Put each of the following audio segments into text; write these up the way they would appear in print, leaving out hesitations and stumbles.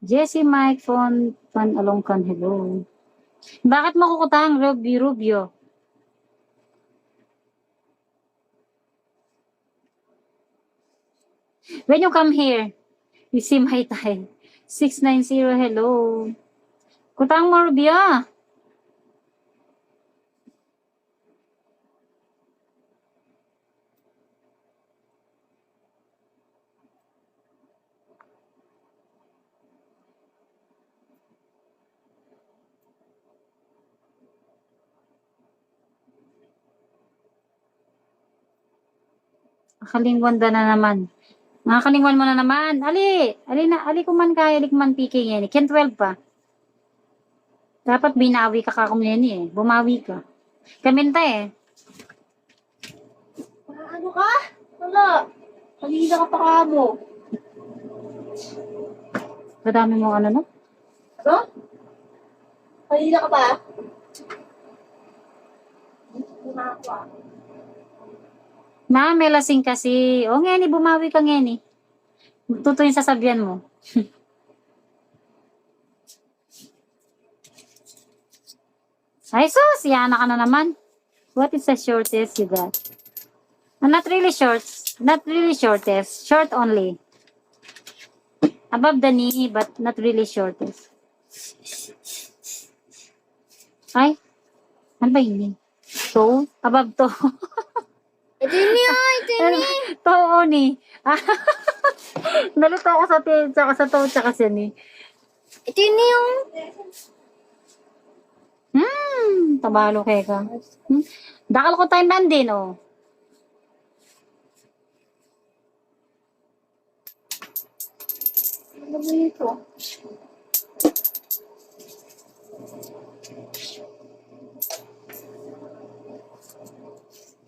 Jessie Mike Fan Alongkan, hello. Bakit mo kukutahang Rubio? When you come here, you see my time. 690, hello. Kutang mo, Rubio. Kalingwanda na naman. Nakakalingwan mo na naman. Ali kuman kaya, ali kuman piking yan. Ken 12 pa. Dapat binawi ka kakumyan eh. Bumawi ka. Kaminta eh. Ano ka? Wala. Kanina ka pa kamo. Kadami mo ano no? Ano? Kanina ka pa? Ma, may lasing kasi. O nga ni, bumawi ka nga ni. Tuto yung sasabihan mo. Ay sus, yana ka na naman. What is the shortest you got? Not really short. Not really shortest. Short only. Above the knee, but not really shortest. Ay, ano ba yun? So, above to. Ito ni. Oo ni. Nalito ako sa tsaka sa to, tsaka siya ni. Ito ni yung. Tabalo kaya ka. Dakal ko time man din, oh. Ano ba ito?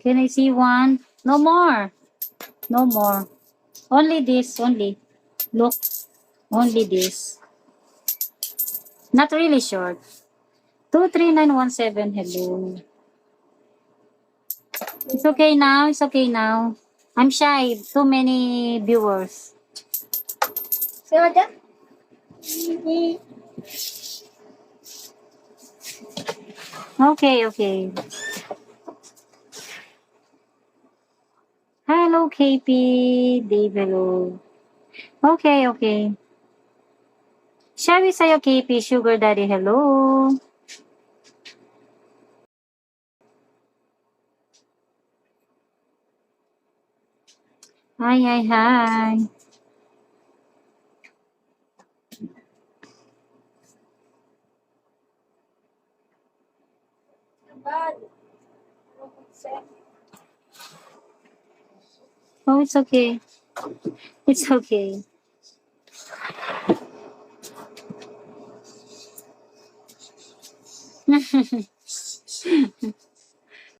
Can I see one? No more. No more. Only this, only. Look. Only this. Not really short. 23917, hello. It's okay now, it's okay now. I'm shy, too many viewers. Sino dyan? Okay, okay. Hello, KP, Dave, hello. Okay, okay. Sabi sa'yo, KP, Sugar Daddy, hello. Hi, hi, hi. Oh, it's okay. It's okay.